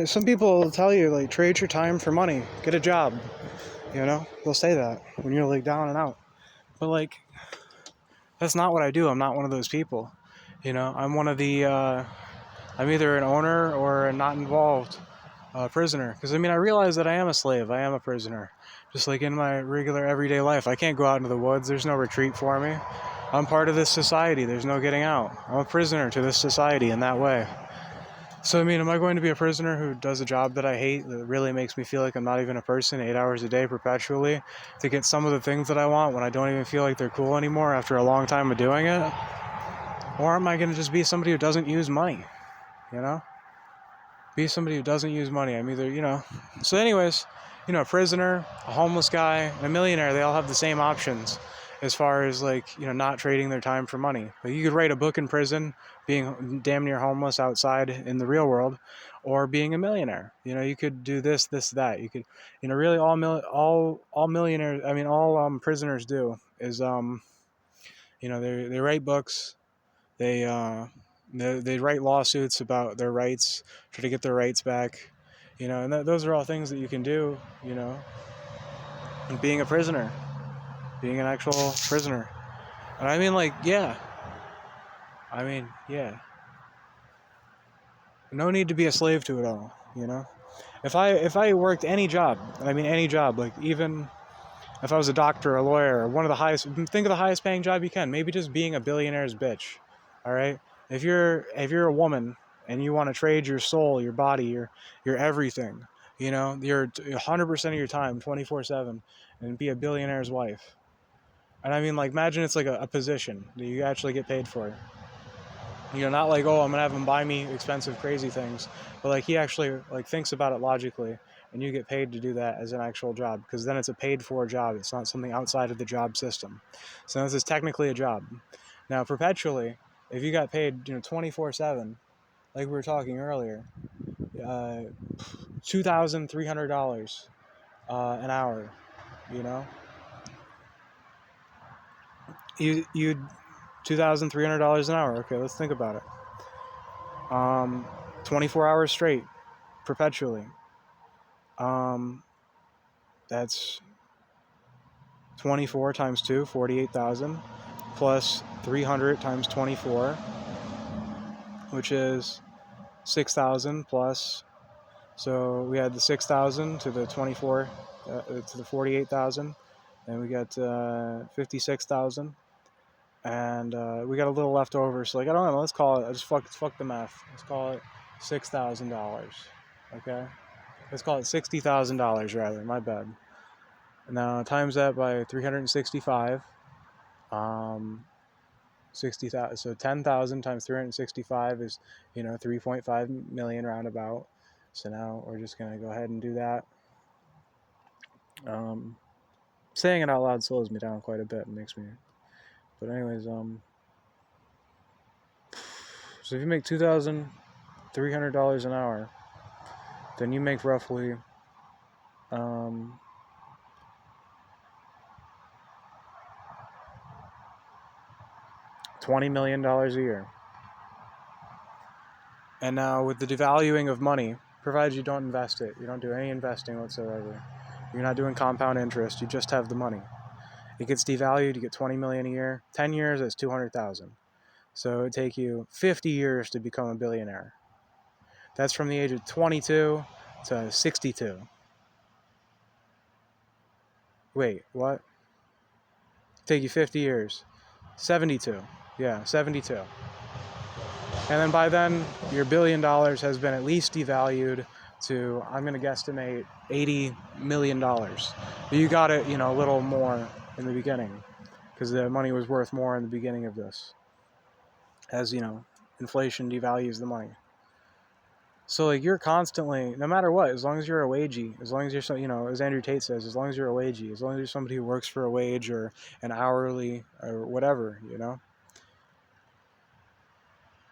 Some people will tell you, like, trade your time for money, get a job. They'll say that when you're like down and out. But like, that's not what I do. I'm not one of those people. I'm one of the. I'm either an owner or a not involved prisoner. Because I realize that I am a slave. I am a prisoner. Just like in my regular everyday life, I can't go out into the woods. There's no retreat for me. I'm part of this society. There's no getting out. I'm a prisoner to this society in that way. So, am I going to be a prisoner who does a job that I hate, that really makes me feel like I'm not even a person, 8 hours a day perpetually, to get some of the things that I want when I don't even feel like they're cool anymore after a long time of doing it? Or am I going to just be somebody who doesn't use money? Be somebody who doesn't use money. I'm either. So anyways, a prisoner, a homeless guy, and a millionaire, they all have the same options as far as not trading their time for money. But you could write a book in prison, being damn near homeless outside in the real world, or being a millionaire. You could do this, that. You could, really all millionaires. All prisoners do is they write books. They write lawsuits about their rights, try to get their rights back, and those are all things that you can do, being a prisoner, being an actual prisoner. And yeah. No need to be a slave to it all, If I worked any job, any job, like even if I was a doctor, a lawyer, one of the highest, think of the highest paying job you can, maybe just being a billionaire's bitch, all right? If you're a woman and you want to trade your soul, your body, your everything, you're 100% of your time, 24/7, and be a billionaire's wife. And imagine it's like a position that you actually get paid for. Not like, oh, I'm gonna have him buy me expensive, crazy things, but like he actually thinks about it logically, and you get paid to do that as an actual job, because then it's a paid-for job. It's not something outside of the job system. So this is technically a job. Now, perpetually, if you got paid, 24/7, like we were talking earlier, $2,300 an hour, you'd $2,300 an hour. Okay, let's think about it. 24 hours straight, perpetually. That's 24 times 2, 48,000, plus 300 times 24, which is 6,000 plus. So we had the 6,000 to the 24, to the 48,000, and we got 56,000. And we got a little left over, so I don't know, let's call it, fuck the math, let's call it $6,000, okay? Let's call it $60,000 rather, my bad. Now times that by 365, 60,000, so 10,000 times 365 is 3.5 million roundabout. So now we're just gonna go ahead and do that. Saying it out loud slows me down quite a bit and makes me. But anyways, so if you make $2,300 an hour, then you make roughly $20 million a year. And now with the devaluing of money, provided you don't invest it, you don't do any investing whatsoever, you're not doing compound interest, you just have the money. It gets devalued, you get $20 million a year. 10 years, that's $200,000. So it would take you 50 years to become a billionaire. That's from the age of 22 to 62. Wait, what? Take you 50 years. 72. Yeah, 72. And then by then, your $1 billion has been at least devalued to, I'm going to guesstimate, $80 million. But you got it, a little more in the beginning, because the money was worth more in the beginning of this. As, inflation devalues the money. So, you're constantly, no matter what, as long as you're a wagey, as long as you're, as Andrew Tate says, as long as you're a wagey, as long as you're somebody who works for a wage or an hourly or whatever,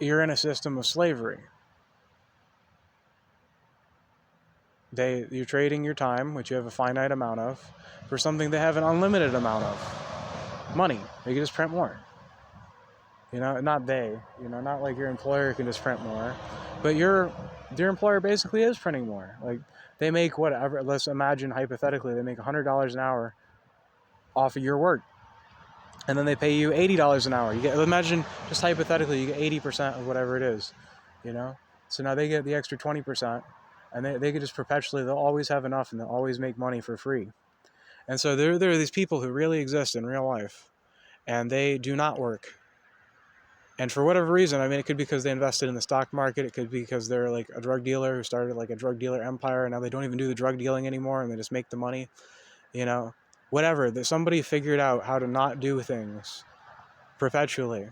you're in a system of slavery. You're trading your time, which you have a finite amount of, for something they have an unlimited amount of. Money. They can just print more. Not they. Not like your employer can just print more. But you're Your employer basically is printing more. Like, they make whatever. Let's imagine hypothetically they make $100 an hour off of your work, and then they pay you $80 an hour. You get, imagine, just hypothetically, you get 80% of whatever it is, you know. So now they get the extra 20%, and they could just perpetually, they'll always have enough, and they'll always make money for free. And so there are these people who really exist in real life, and they do not work. And for whatever reason, I mean, it could be because they invested in the stock market. It could be because they're like a drug dealer who started like a drug dealer empire, and now they don't even do the drug dealing anymore, and they just make the money, you know. Whatever, that somebody figured out how to not do things perpetually,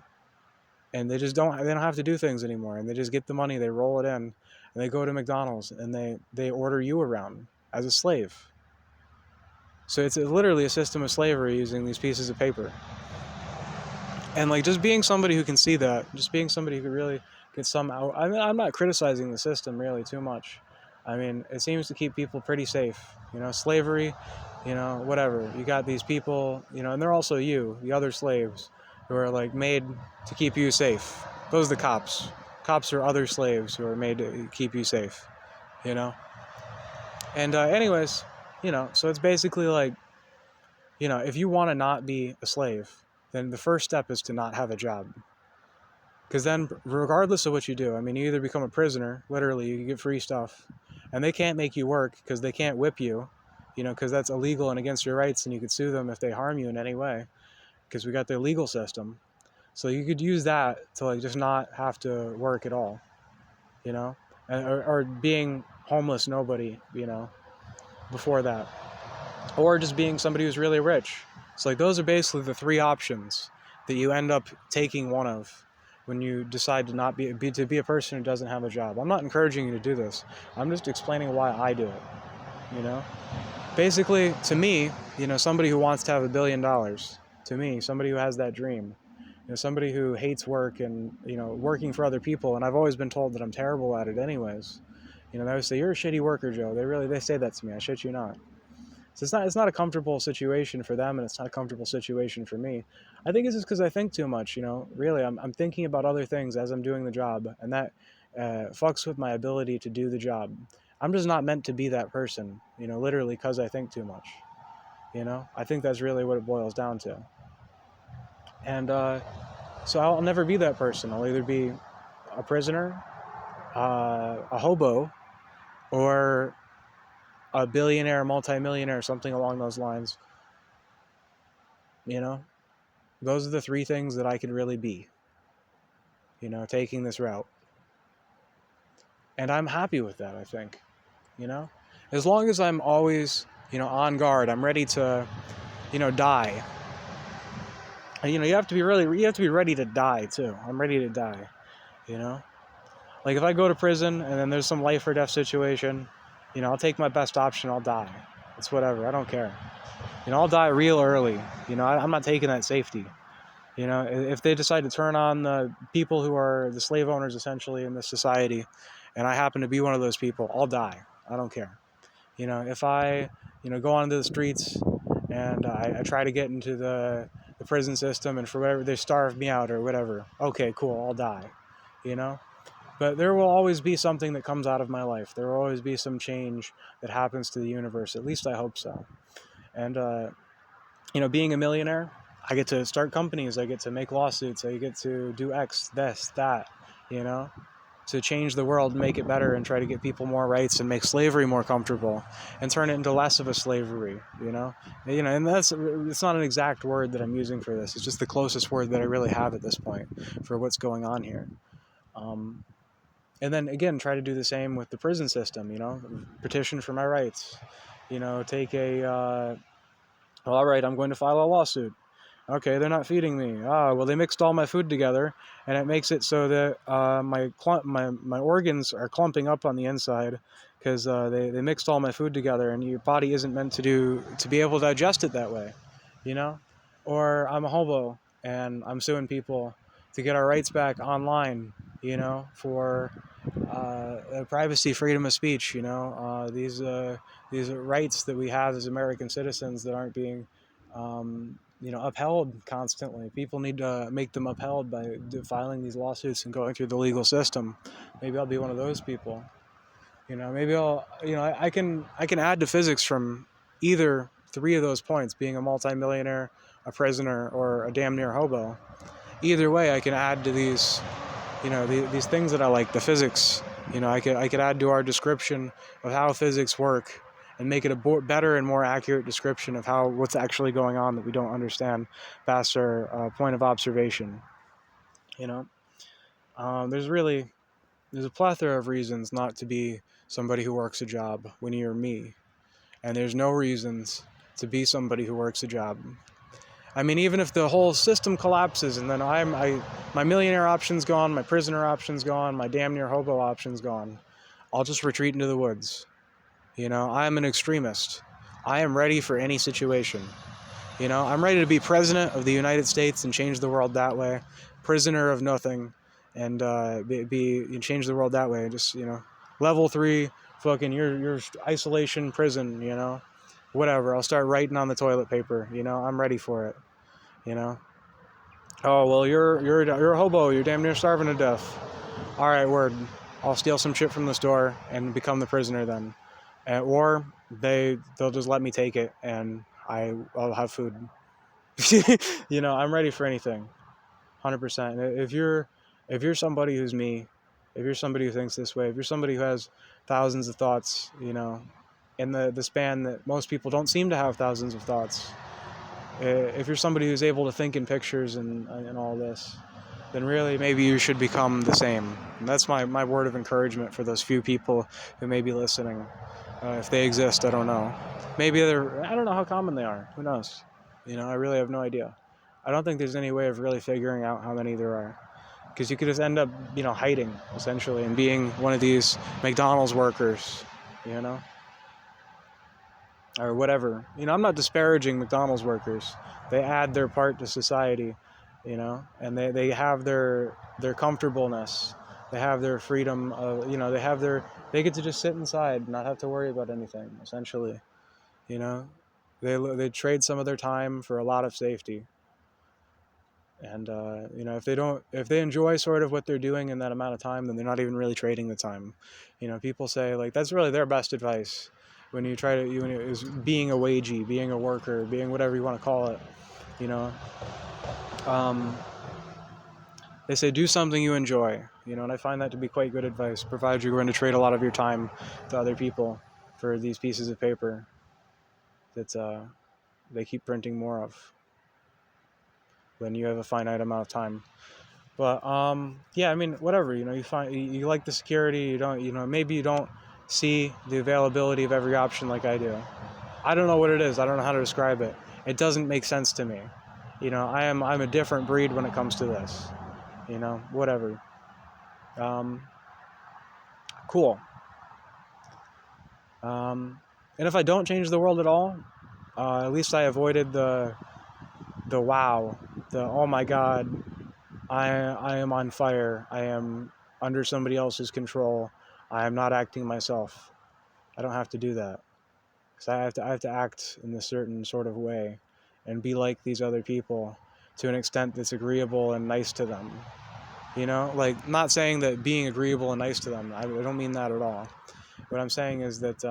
and they don't have to do things anymore, and they just get the money, they roll it in, and they go to McDonald's, and they order you around as a slave. So it's literally a system of slavery using these pieces of paper. And like, just being somebody who can see that, just being somebody who really can somehow, I mean, I'm not criticizing the system really too much. I mean, it seems to keep people pretty safe, you know. Slavery, you know, whatever, you got these people, you know, and they're also the other slaves, who are like made to keep you safe. Those are the cops are other slaves who are made to keep you safe, you know. And anyways, you know, so it's basically like, you know, if you want to not be a slave, then the first step is to not have a job. Because then, regardless of what you do, I mean, you either become a prisoner, literally, you get free stuff, and they can't make you work because they can't whip you, you know, because that's illegal and against your rights, and you could sue them if they harm you in any way, because we got their legal system. So you could use that to like just not have to work at all, you know, or being homeless, nobody, you know, before that, or just being somebody who's really rich. So like, those are basically the three options that you end up taking one of when you decide to not be a person who doesn't have a job. I'm not encouraging you to do this. I'm just explaining why I do it, you know. Basically, to me, you know, somebody who wants to have $1 billion, to me, somebody who has that dream, you know, somebody who hates work and, you know, working for other people, and I've always been told that I'm terrible at it anyways. You know, they always say, "You're a shitty worker, Joe." They say that to me. I shit you not. So it's not a comfortable situation for them, and it's not a comfortable situation for me. I think it's just because I think too much, you know. Really, I'm thinking about other things as I'm doing the job, and that fucks with my ability to do the job. I'm just not meant to be that person, you know, literally, because I think too much. You know, I think that's really what it boils down to. And so I'll never be that person. I'll either be a prisoner, a hobo, or a billionaire, multimillionaire, something along those lines. You know, those are the three things that I could really be, you know, taking this route. And I'm happy with that, I think, you know, as long as I'm always, you know, on guard, I'm ready to, you know, die. And, you know, you have to be ready to die too. I'm ready to die, you know, like if I go to prison and then there's some life or death situation, you know, I'll take my best option. I'll die. It's whatever. I don't care. You know, I'll die real early. You know, I'm not taking that safety. You know, if they decide to turn on the people who are the slave owners essentially in this society, and I happen to be one of those people, I'll die. I don't care. You know, if I, you know, go onto the streets and I try to get into the prison system, and for whatever, they starve me out or whatever, okay, cool, I'll die. You know? But there will always be something that comes out of my life. There will always be some change that happens to the universe. At least I hope so. And, you know, being a millionaire, I get to start companies, I get to make lawsuits, I get to do X, this, that, you know, to change the world, make it better, and try to get people more rights and make slavery more comfortable and turn it into less of a slavery, you know, and it's not an exact word that I'm using for this. It's just the closest word that I really have at this point for what's going on here. And then again, try to do the same with the prison system, you know, petition for my rights, you know, take well, all right, I'm going to file a lawsuit. Okay, they're not feeding me. Well, they mixed all my food together, and it makes it so that my organs are clumping up on the inside because they mixed all my food together, and your body isn't meant to be able to digest it that way, you know? Or I'm a hobo, and I'm suing people to get our rights back online, you know, for privacy, freedom of speech, you know, these rights that we have as American citizens that aren't being you know, upheld constantly. People need to make them upheld by filing these lawsuits and going through the legal system. Maybe I'll be one of those people. Maybe I can add to physics from either three of those points, being a multimillionaire, a prisoner, or a damn near hobo. Either way, I can add to these, these things that I like, the physics. I could add to our description of how physics work and make it a better and more accurate description of what's actually going on that we don't understand past our point of observation. You know, there's a plethora of reasons not to be somebody who works a job when you're me, and there's no reasons to be somebody who works a job. I mean, even if the whole system collapses and then my millionaire option's gone, my prisoner option's gone, my damn near hobo option's gone, I'll just retreat into the woods. I'm an extremist. I am ready for any situation. I'm ready to be president of the United States and change the world that way, prisoner of nothing, and change the world that way. Just level 3, fucking your isolation prison. Whatever. I'll start writing on the toilet paper. I'm ready for it. Oh well, you're a hobo. You're damn near starving to death. All right, word. I'll steal some shit from the store and become the prisoner then, or they'll just let me take it and I'll have food. I'm ready for anything. 100%. If you're somebody who's me, if you're somebody who thinks this way, if you're somebody who has thousands of thoughts, in the span that most people don't seem to have thousands of thoughts, if you're somebody who's able to think in pictures and all this, then really maybe you should become the same. And that's my word of encouragement for those few people who may be listening. If they exist, I don't know. Maybe I don't know how common they are. Who knows? I really have no idea. I don't think there's any way of really figuring out how many there are. Because you could just end up, hiding, essentially, and being one of these McDonald's workers, or whatever. I'm not disparaging McDonald's workers. They add their part to society, and they have their comfortableness. They have their freedom of, they get to just sit inside and not have to worry about anything, essentially. They trade some of their time for a lot of safety. And, if they enjoy sort of what they're doing in that amount of time, then they're not even really trading the time. People say, like, that's really their best advice when you try to, is being a wagey, being a worker, being whatever you want to call it, they say, do something you enjoy, and I find that to be quite good advice, provided you're going to trade a lot of your time to other people for these pieces of paper that they keep printing more of when you have a finite amount of time. But yeah, I mean, whatever, you like the security, you don't, maybe you don't see the availability of every option like I do. I don't know what it is. I don't know how to describe it. It doesn't make sense to me. I'm a different breed when it comes to this. Whatever. Cool. And if I don't change the world at all, at least I avoided the wow, the oh my god, I am on fire. I am under somebody else's control. I am not acting myself. I don't have to do that. Because I have to act in a certain sort of way and be like these other people to an extent that's agreeable and nice to them. Like, not saying that being agreeable and nice to them, I don't mean that at all. What I'm saying is that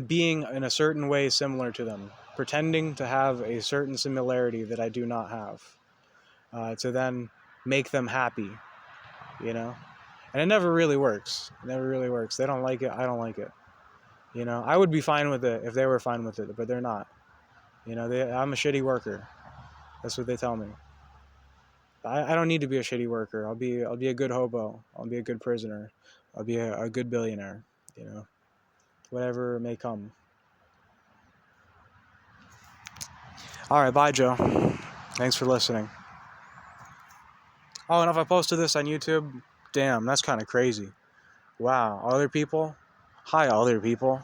being in a certain way similar to them, pretending to have a certain similarity that I do not have, to then make them happy, And it never really works. It never really works. They don't like it. I don't like it. I would be fine with it if they were fine with it, but they're not. I'm a shitty worker. That's what they tell me. I don't need to be a shitty worker. I'll be a good hobo. I'll be a good prisoner. I'll be a good billionaire. Whatever may come. All right, bye, Joe. Thanks for listening. Oh, and if I posted this on YouTube, damn, that's kind of crazy. Wow, other people? Hi, other people.